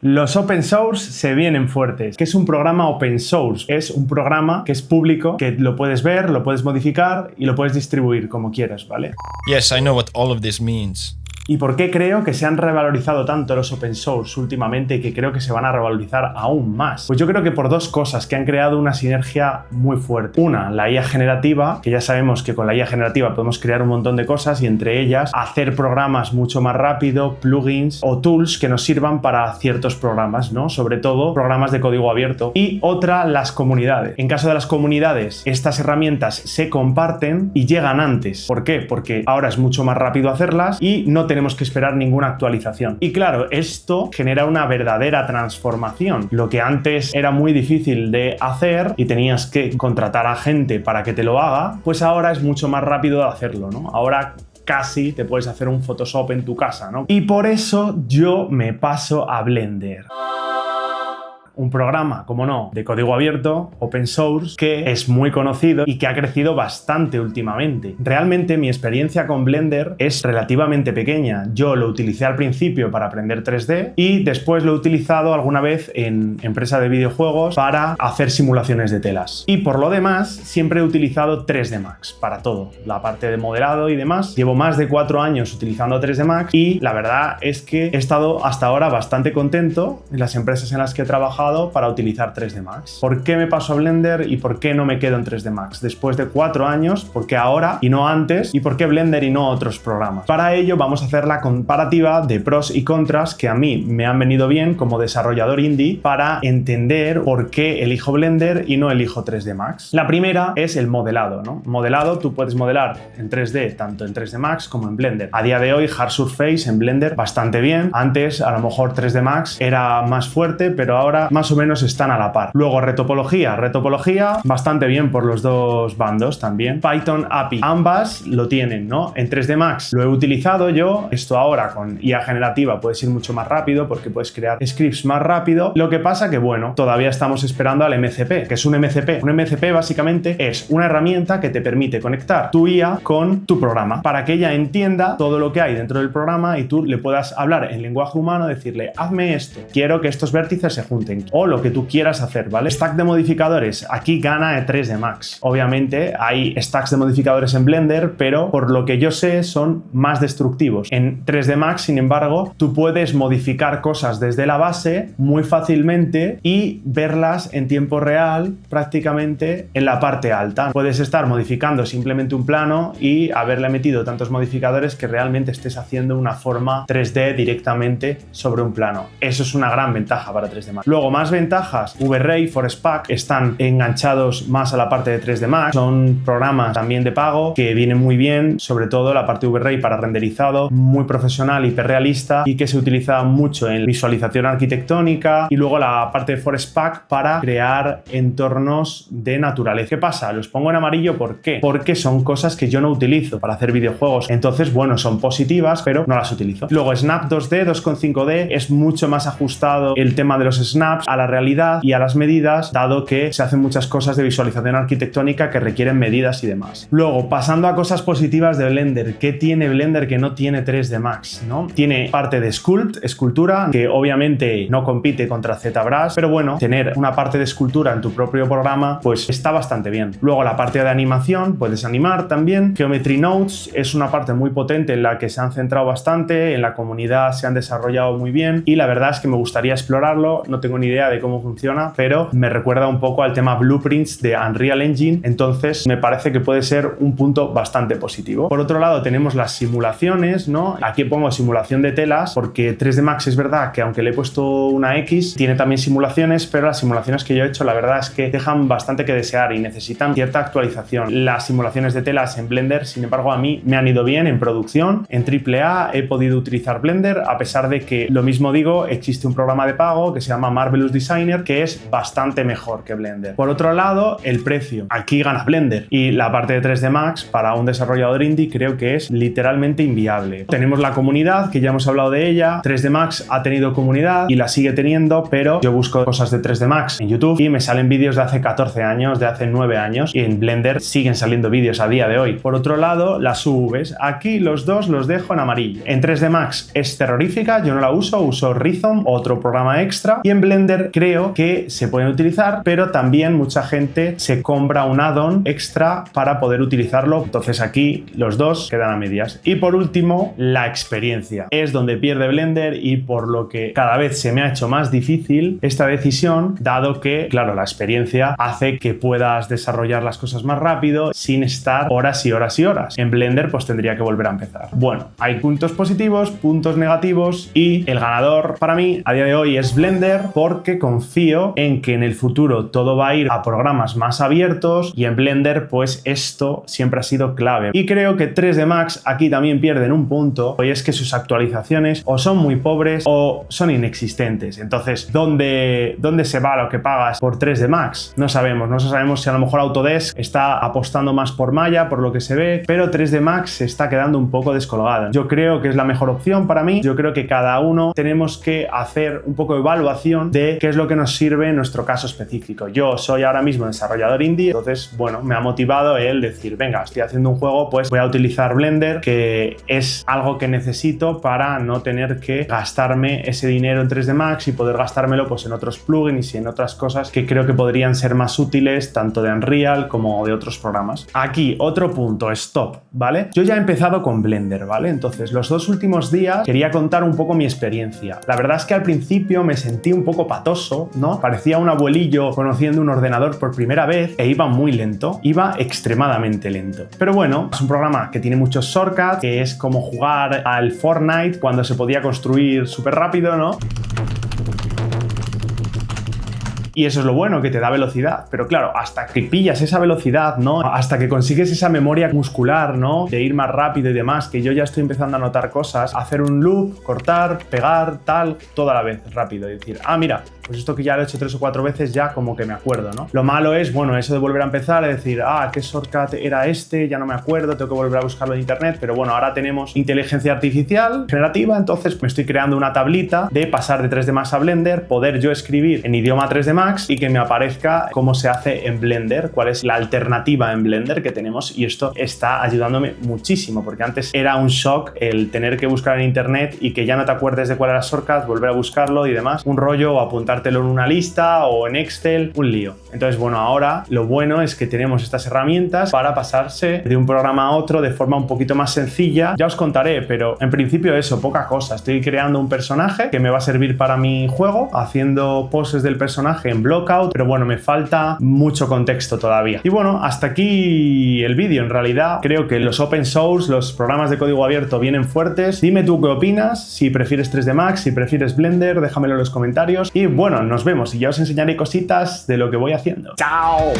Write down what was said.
Los open source se vienen fuertes. ¿Qué es un programa open source? Es un programa que es público, que lo puedes ver, lo puedes modificar y lo puedes distribuir como quieras, ¿vale? Yes, I know what all of this means. ¿Y por qué creo que se han revalorizado tanto los open source últimamente y que creo que se van a revalorizar aún más? Pues yo creo que por dos cosas que han creado una sinergia muy fuerte. Una, la IA generativa, que ya sabemos que con la IA generativa podemos crear un montón de cosas y entre ellas hacer programas mucho más rápido, plugins o tools que nos sirvan para ciertos programas, ¿no? Sobre todo programas de código abierto. Y otra, las comunidades. En caso de las comunidades, estas herramientas se comparten y llegan antes. ¿Por qué? Porque ahora es mucho más rápido hacerlas y no tenemos que esperar ninguna actualización. Y claro, esto genera una verdadera transformación. Lo que antes era muy difícil de hacer y tenías que contratar a gente para que te lo haga, pues ahora es mucho más rápido de hacerlo, ¿no? Ahora casi te puedes hacer un Photoshop en tu casa, ¿no? Y por eso yo me paso a Blender. Un programa, como no, de código abierto, open source, que es muy conocido y que ha crecido bastante últimamente. Realmente mi experiencia con Blender es relativamente pequeña. Yo lo utilicé al principio para aprender 3D y después lo he utilizado alguna vez en empresa de videojuegos para hacer simulaciones de telas. Y por lo demás, siempre he utilizado 3D Max para todo. La parte de modelado y demás. Llevo más de 4 años utilizando 3D Max y la verdad es que he estado hasta ahora bastante contento en las empresas en las que he trabajado para utilizar 3D Max. ¿Por qué me paso a Blender y por qué no me quedo en 3D Max? Después de 4 años, ¿por qué ahora y no antes? ¿Y por qué Blender y no otros programas? Para ello vamos a hacer la comparativa de pros y contras que a mí me han venido bien como desarrollador indie para entender por qué elijo Blender y no elijo 3D Max. La primera es el modelado, ¿no? Modelado, tú puedes modelar en 3D tanto en 3D Max como en Blender. A día de hoy, Hard Surface en Blender bastante bien. Antes, a lo mejor 3D Max era más fuerte, pero ahora más o menos están a la par. Luego retopología bastante bien por los dos bandos también. Python API, ambas lo tienen, ¿no? En 3D Max lo he utilizado yo, esto ahora con IA generativa puedes ir mucho más rápido porque puedes crear scripts más rápido. Lo que pasa que bueno, todavía estamos esperando al MCP. ¿Qué es un MCP? Un MCP básicamente es una herramienta que te permite conectar tu IA con tu programa para que ella entienda todo lo que hay dentro del programa y tú le puedas hablar en lenguaje humano, decirle hazme esto, quiero que estos vértices se junten o lo que tú quieras hacer, ¿vale? Stack de modificadores, aquí gana 3D Max. Obviamente hay stacks de modificadores en Blender, pero por lo que yo sé son más destructivos. En 3D Max, sin embargo, tú puedes modificar cosas desde la base muy fácilmente y verlas en tiempo real prácticamente en la parte alta. Puedes estar modificando simplemente un plano y haberle metido tantos modificadores que realmente estés haciendo una forma 3D directamente sobre un plano. Eso es una gran ventaja para 3D Max. Luego, más ventajas, VRay, ForestPack están enganchados más a la parte de 3D Max, son programas también de pago que vienen muy bien, sobre todo la parte de VRay para renderizado, muy profesional, hiperrealista y que se utiliza mucho en visualización arquitectónica y luego la parte de ForestPack para crear entornos de naturaleza. ¿Qué pasa? Los pongo en amarillo, ¿por qué? Porque son cosas que yo no utilizo para hacer videojuegos, entonces bueno, son positivas pero no las utilizo. Luego Snap 2D, 2.5D es mucho más ajustado el tema de los snaps a la realidad y a las medidas, dado que se hacen muchas cosas de visualización arquitectónica que requieren medidas y demás. Luego, pasando a cosas positivas de Blender, ¿qué tiene Blender que no tiene 3D Max, ¿no? Tiene parte de escultura, que obviamente no compite contra ZBrush, pero bueno, tener una parte de escultura en tu propio programa, pues está bastante bien. Luego, la parte de animación, puedes animar también. Geometry Nodes es una parte muy potente en la que se han centrado bastante, en la comunidad se han desarrollado muy bien y la verdad es que me gustaría explorarlo, no tengo ni idea de cómo funciona, pero me recuerda un poco al tema Blueprints de Unreal Engine, entonces me parece que puede ser un punto bastante positivo. Por otro lado tenemos las simulaciones, ¿no? Aquí pongo simulación de telas porque 3D Max es verdad que aunque le he puesto una X, tiene también simulaciones, pero las simulaciones que yo he hecho la verdad es que dejan bastante que desear y necesitan cierta actualización. Las simulaciones de telas en Blender, sin embargo, a mí me han ido bien en producción, en AAA he podido utilizar Blender, a pesar de que, lo mismo digo, existe un programa de pago que se llama Marvel Marvelous Designer, que es bastante mejor que Blender. Por otro lado, el precio. Aquí gana Blender. Y la parte de 3D Max para un desarrollador indie creo que es literalmente inviable. Tenemos la comunidad, que ya hemos hablado de ella. 3D Max ha tenido comunidad y la sigue teniendo, pero yo busco cosas de 3D Max en YouTube y me salen vídeos de hace 14 años, de hace 9 años, y en Blender siguen saliendo vídeos a día de hoy. Por otro lado, las UVs. Aquí los dos los dejo en amarillo. En 3D Max es terrorífica, yo no la uso Rhizome, otro programa extra, y en Blender creo que se pueden utilizar, pero también mucha gente se compra un add-on extra para poder utilizarlo. Entonces aquí los dos quedan a medias. Y por último, la experiencia. Es donde pierde Blender y por lo que cada vez se me ha hecho más difícil esta decisión, dado que, claro, la experiencia hace que puedas desarrollar las cosas más rápido sin estar horas y horas y horas. En Blender pues tendría que volver a empezar. Bueno, hay puntos positivos, puntos negativos, y el ganador para mí a día de hoy es Blender, porque confío en que en el futuro todo va a ir a programas más abiertos y en Blender pues esto siempre ha sido clave. Y creo que 3D Max aquí también pierden un punto, y es que sus actualizaciones o son muy pobres o son inexistentes. Entonces, ¿dónde se va lo que pagas por 3D Max? No sabemos si a lo mejor Autodesk está apostando más por Maya, por lo que se ve, pero 3D Max se está quedando un poco descolgada. Yo creo que es la mejor opción para mí. Yo creo que cada uno tenemos que hacer un poco de evaluación de qué es lo que nos sirve en nuestro caso específico. Yo soy ahora mismo desarrollador indie, entonces, bueno, me ha motivado el decir, venga, estoy haciendo un juego, pues voy a utilizar Blender, que es algo que necesito para no tener que gastarme ese dinero en 3D Max y poder gastármelo pues en otros plugins y en otras cosas que creo que podrían ser más útiles tanto de Unreal como de otros programas. Aquí otro punto, stop, ¿vale? Yo ya he empezado con Blender, ¿vale? Entonces los 2 últimos días quería contar un poco mi experiencia. La verdad es que al principio me sentí un poco patoso, ¿no? Parecía un abuelillo conociendo un ordenador por primera vez e iba muy lento, iba extremadamente lento. Pero bueno, es un programa que tiene muchos shortcuts, que es como jugar al Fortnite cuando se podía construir súper rápido, ¿no? Y eso es lo bueno, que te da velocidad. Pero claro, hasta que pillas esa velocidad, ¿no? Hasta que consigues esa memoria muscular, ¿no? De ir más rápido y demás, que yo ya estoy empezando a notar cosas, hacer un loop, cortar, pegar, tal, toda la vez, rápido. Y decir, ah, mira, pues esto que ya lo he hecho 3 o 4 veces ya como que me acuerdo, ¿no? Lo malo es, bueno, eso de volver a empezar y decir, ah, ¿qué shortcut era este? Ya no me acuerdo, tengo que volver a buscarlo en internet. Pero bueno, ahora tenemos inteligencia artificial generativa, entonces me estoy creando una tablita de pasar de 3D Max a Blender, poder yo escribir en idioma 3D Max y que me aparezca cómo se hace en Blender, cuál es la alternativa en Blender que tenemos, y esto está ayudándome muchísimo, porque antes era un shock el tener que buscar en internet y que ya no te acuerdes de cuál era el shortcut, volver a buscarlo y demás, un rollo, o apuntártelo en una lista o en Excel, un lío. Entonces, bueno, ahora lo bueno es que tenemos estas herramientas para pasarse de un programa a otro de forma un poquito más sencilla. Ya os contaré, pero en principio eso, poca cosa. Estoy creando un personaje que me va a servir para mi juego, haciendo poses del personaje en Blockout, pero bueno, me falta mucho contexto todavía. Y bueno, hasta aquí el vídeo. En realidad, creo que los open source, los programas de código abierto vienen fuertes. Dime tú qué opinas, si prefieres 3D Max, si prefieres Blender, déjamelo en los comentarios. Y bueno, nos vemos y ya os enseñaré cositas de lo que voy haciendo. ¡Chao!